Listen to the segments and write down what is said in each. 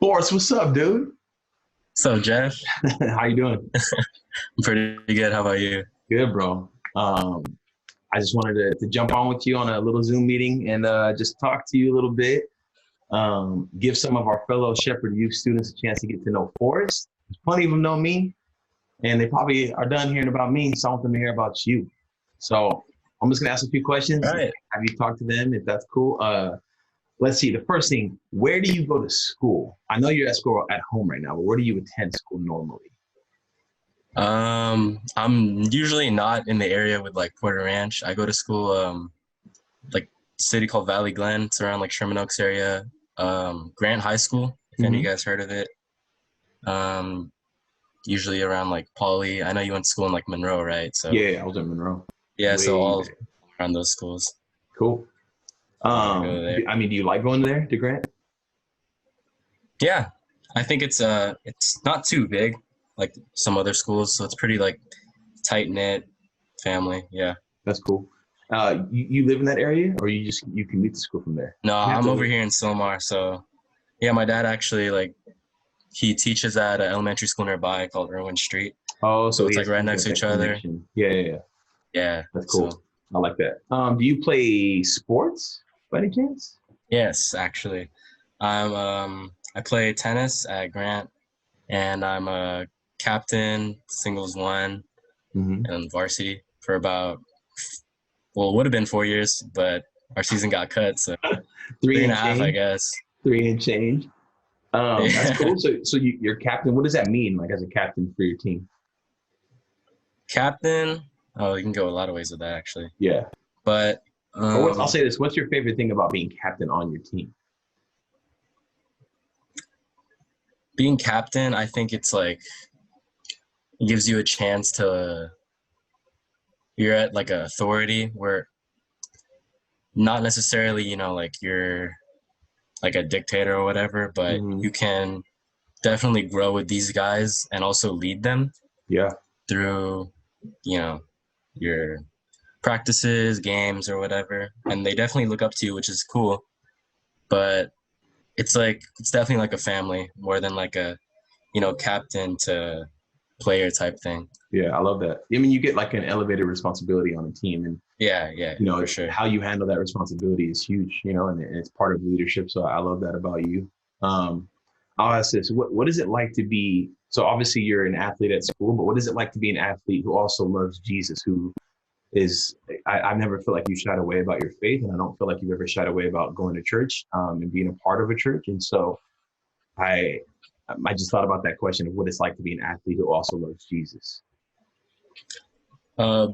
Forrest, what's up, dude? So Jeff, How you doing? I'm pretty good. How about you? Good, bro. I just wanted to jump on with you on a little Zoom meeting and just talk to you a little bit. Give some of our fellow Shepherd Youth students a chance to get to know Forrest. Plenty of them know me, and they probably are done hearing about me, so I want them to hear about you. So I'm just gonna ask a few All questions. right. Have you talked to them if that's cool? Let's see. The first thing, where do you go to school? I know you're at school at home right now, but where do you attend school normally? I'm usually not in the area with like Porter Ranch. I go to school, like city called Valley Glen. It's around like Sherman Oaks area. Grant High School, if any of Hmm. you guys heard of it. Um, Usually around like Poly. I know you went to school in like Monroe, right? So Yeah, I was in Monroe. yeah, so Way all back. around those schools. Cool. Yeah, I go there. I mean, do you like going there to Grant? Yeah, I think it's not too big like some other schools, so it's pretty like tight knit family. Yeah. That's cool. You live in that area, or you commute to school from there? No, You have I'm over to. here in Silmar. So yeah, my dad actually like he teaches at an elementary school nearby called Irwin Street. Oh, So so it's like right he's next got to each that other. connection. Yeah, yeah, yeah. Yeah. That's cool. So I like that. Do you play sports by any chance? yes, actually, I play tennis at Grant, and I'm a captain, singles one, Hmm. and varsity for about well, it would have been 4 years, but our season got cut, so three Three and a and half, I change. guess. Three and change. That's Yeah. cool. So you're captain. What does that mean? Like as a captain for your team? Captain. Oh, you can go a lot of ways with that actually, Yeah. but Or what's? I'll um say this. What's your favorite thing about being captain on your team? being captain, I think it's like it gives you a chance to you're at like a authority where not necessarily, like you're like a dictator or whatever, but you Hmm. can definitely grow with these guys and also lead them Yeah. through, you know, your practices, games or whatever. And they definitely look up to you, which is cool. But it's definitely like a family more than like a, captain to player type thing. Yeah, I love that. I mean, you get like an elevated responsibility on a team, and Yeah, yeah, for sure. how you handle that responsibility is huge. And it's part of leadership. So I love that about you. Um, I'll ask this: what is it like to be? So obviously you're an athlete at school, but what is it like to be an athlete who also loves Jesus? Who is I've never felt like you shied away about your faith, and I don't feel like you've ever shied away about going to church and being a part of a church. And so I I just thought about that question of what it's like to be an athlete who also loves Jesus.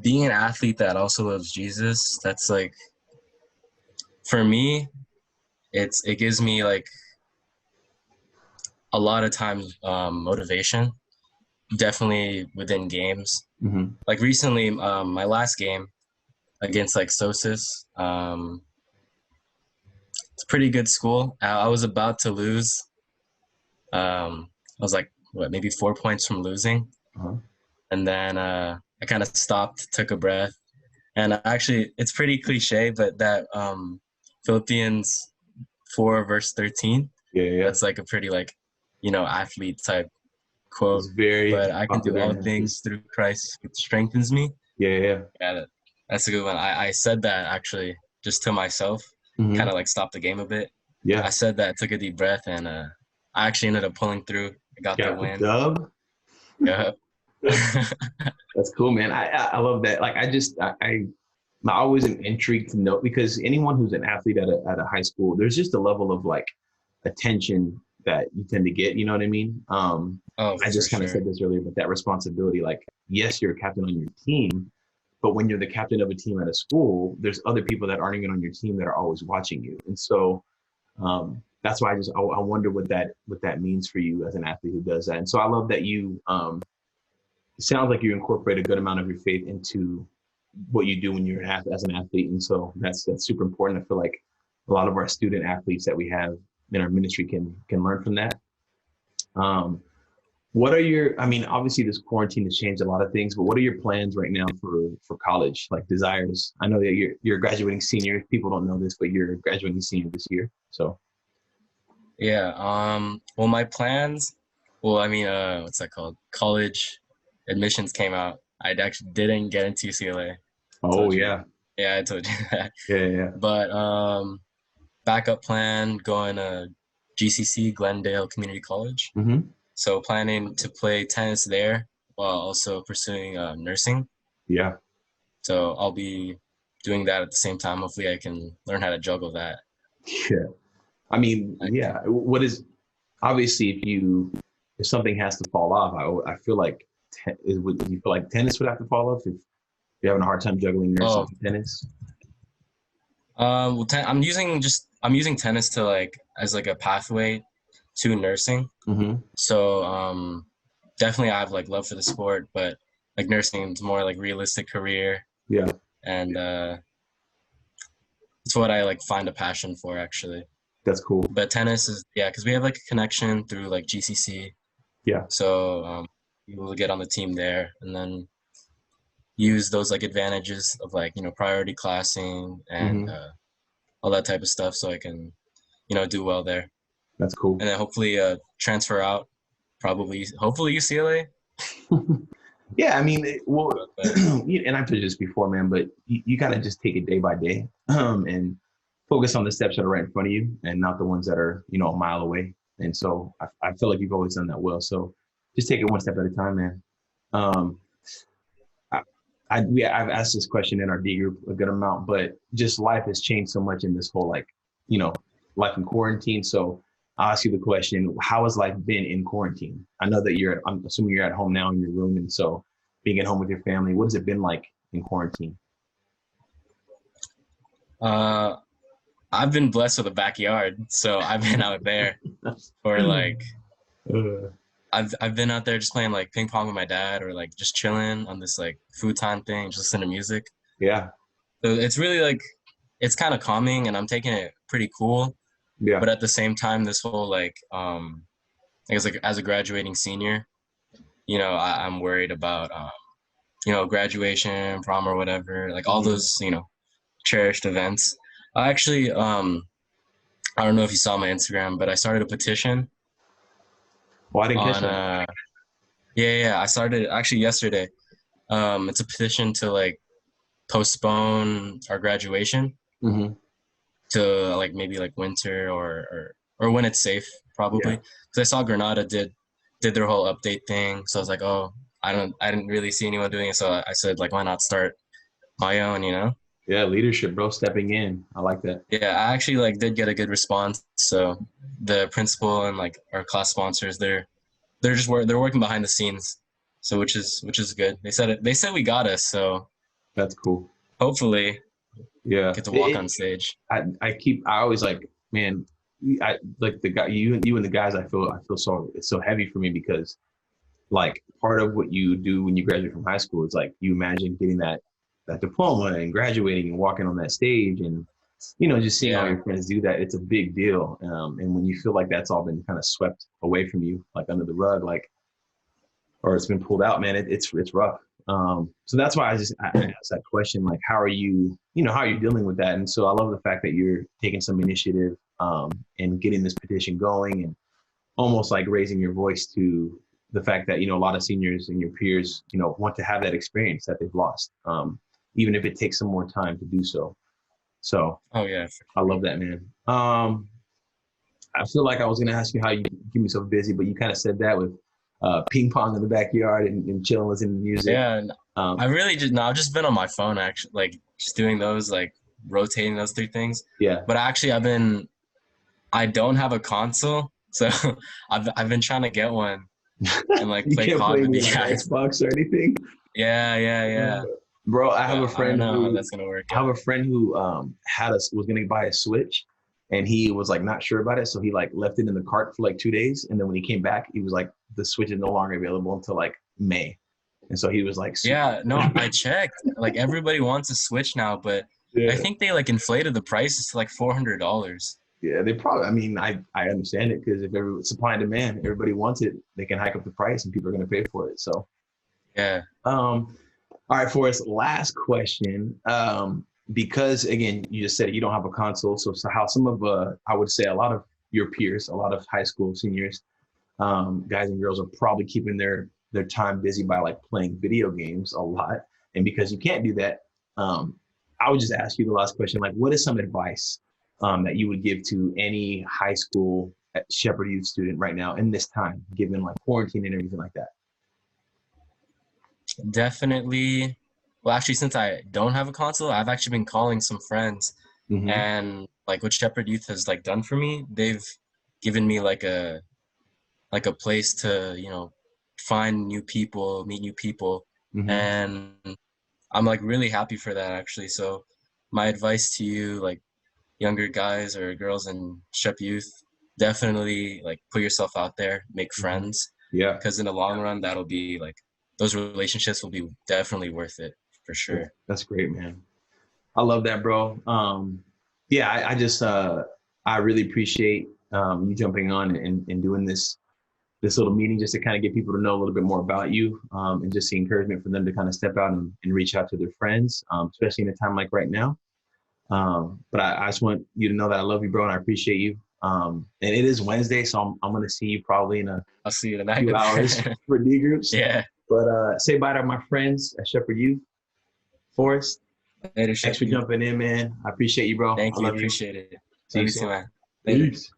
Being an athlete that also loves Jesus, that's like for me, it gives me like a lot of times motivation, definitely within games. Hmm. Like recently, my last game against like Sosis, it's a pretty good school. I was about to lose. I was like, what, maybe 4 points from losing, Uh-huh. and then I kind of stopped, took a breath, and actually, it's pretty cliche, but that Philippians 4 verse 13, Yeah, yeah. that's like a pretty like, athlete type It's quote. very But I can do popular all in things athletes. through Christ who strengthens me. Yeah, yeah. Yeah, that's a good one. I said that actually just to myself, kind Hmm. of like stop the game a bit. I Yeah. said that, took a deep breath, and I actually ended up pulling through. I got the Got the win. dub. Yeah. That's cool, man. I love that. Like I always am intrigued to know because anyone who's an athlete at a high school, there's just a level of like attention that you tend to get. You know what I mean? Oh, I for just kind of sure. said this earlier, but that responsibility, like yes, you're a captain on your team, but when you're the captain of a team at a school, there's other people that aren't even on your team that are always watching you, and so that's why I wonder what that means for you as an athlete who does that. And so I love that you it sounds like you incorporate a good amount of your faith into what you do when you're as an athlete, and so that's super important. I feel like a lot of our student athletes that we have in our ministry can learn from that. Um, what are your? I mean, obviously this quarantine has changed a lot of things, but what are your plans right now for college? Like desires? I know that you're a graduating senior. People don't know this, but you're a graduating senior this year. So Yeah. Well, my plans. Well, I mean, what's that called? College admissions came out. I actually didn't get into UCLA. Oh Told you. yeah, Yeah, I told you that. yeah, yeah. But backup plan going to GCC, Glendale Community College. Hmm. So planning to play tennis there while also pursuing nursing. Yeah, So I'll be doing that at the same time. Hopefully, I can learn how to juggle that. yeah. I mean, I, yeah. What is obviously if something has to fall off, I feel like do you feel like tennis would have to fall off if you're having a hard time juggling nursing oh, and tennis? well, I'm using tennis to like as like a pathway to nursing. Hmm. So definitely I have like love for the sport, but like nursing is more like realistic career, Yeah, and it's what I like find a passion for actually. that's cool. But tennis is yeah, because we have like a connection through like GCC, Yeah. so we will get on the team there, and then use those like advantages of like priority classing and Hmm. all that type of stuff, so I can do well there, That's cool. and then hopefully transfer out, probably hopefully UCLA. Yeah, I mean, But and I've told you this before, man, but you gotta just take it day by day, and focus on the steps that are right in front of you, and not the ones that are a mile away. And so I feel like you've always done that well. So just take it one step at a time, man. Um, I, I've asked this question in our D group a good amount, but just life has changed so much in this whole you know, life in quarantine. So I'll ask you the question: how has life been in quarantine? I know that I'm assuming you're at home now in your room, and so being at home with your family, what has it been like in quarantine? uh, I've been blessed with a backyard, so I've been out there for like I've been out there just playing like ping pong with my dad or like just chilling on this like futon thing, just listening to music. Yeah, So it's really like it's kind of calming, and I'm taking it pretty cool. yeah. But at the same time, this whole like I guess like as a graduating senior, I'm worried about graduation, prom or whatever, like all Mhm. those cherished events. I actually I don't know if you saw my Instagram, but I started a petition Well, I didn't catch on that. yeah, I started actually yesterday. It's a petition to like postpone our graduation Hmm. to like maybe like winter or when it's safe probably. Yeah, Because I saw Granada did their whole update thing, so I was like, oh, I didn't really see anyone doing it, so I said like, why not start my own, you know? yeah. Leadership, bro, stepping in. I like that. Yeah, I actually like did get a good response. So the principal and like our class sponsors, they're working behind the scenes, so which is good. They said we got us, so That's cool. hopefully Yeah. get to walk on stage. I always like, man, I like the guy, you and the guys, I feel so, it's so heavy for me because like part of what you do when you graduate from high school is like, you imagine getting that diploma and graduating and walking on that stage and, just seeing all Yeah, your friends do that. It's a big deal. And when you feel like that's all been kind of swept away from you, like under the rug, like, or it's been pulled out, man, it's rough. So that's why I asked that question, like, how are you dealing with that? And so I love the fact that you're taking some initiative, and getting this petition going, and almost like raising your voice to the fact that a lot of seniors and your peers, want to have that experience that they've lost, even if it takes some more time to do so. So oh yeah, for I sure. love that, man. I feel like I was going to ask you how you keep yourself busy, but you kind of said that with ping pong in the backyard and chilling, listening to music. Yeah, and I Um, really just no, I've just been on my phone actually, like just doing those like rotating those three things. yeah. But actually, I don't have a console, so I've been trying to get one and like You play can't COD play with any you like guys. Xbox or anything. Yeah, yeah, Uh, yeah. Bro, I have a But I don't friend know how who that's gonna work I have out. a friend who was gonna buy a Switch, and he was like not sure about it, so he like left it in the cart for like 2 days, and then when he came back, he was like, the Switch is no longer available until like May, and so he was like super. Yeah, no, I checked. Like everybody wants a Switch now, but I Yeah, think they like inflated the prices to like $400. yeah, they probably. I mean, I understand it because if every supply and demand, everybody wants it, they can hike up the price, and people are gonna pay for it. So, Yeah. um, all right, Forrest, last question. Because again, you just said you don't have a console, so how some of I would say a lot of your peers, a lot of high school seniors, guys and girls are probably keeping their time busy by like playing video games a lot. And because you can't do that, I would just ask you the last question, like, what is some advice that you would give to any high school Shepherd Youth student right now in this time, given like quarantine and everything like that? Definitely. Well, actually, since I don't have a console, I've actually been calling some friends, Mm-hmm. and like what Shepherd Youth has like done for me, they've given me like a place to, you know, find new people, meet new people, Mm-hmm. and I'm like really happy for that actually. So my advice to you, like younger guys or girls in Shep Youth, definitely like put yourself out there, make Mm-hmm. friends, Yeah, because in the long run, that'll be like those relationships will be definitely worth it for sure. that's great, man. I love that, bro. Yeah, I just I really appreciate you jumping on and doing this little meeting just to kind of get people to know a little bit more about you, and just the encouragement for them to kind of step out and reach out to their friends, especially in a time like right now. But I just want you to know that I love you, bro, and I appreciate you. And it is Wednesday, so I'm going to see you probably in a I'll see you tonight. few hours for D groups. Yeah. But say bye to my friends at Shepherd Youth. Forrest, Later, thanks Shep for Youth. jumping in, man. I appreciate you, bro. Thank I you. love you. Appreciate it. See Love you you too, soon. man. Later. Peace.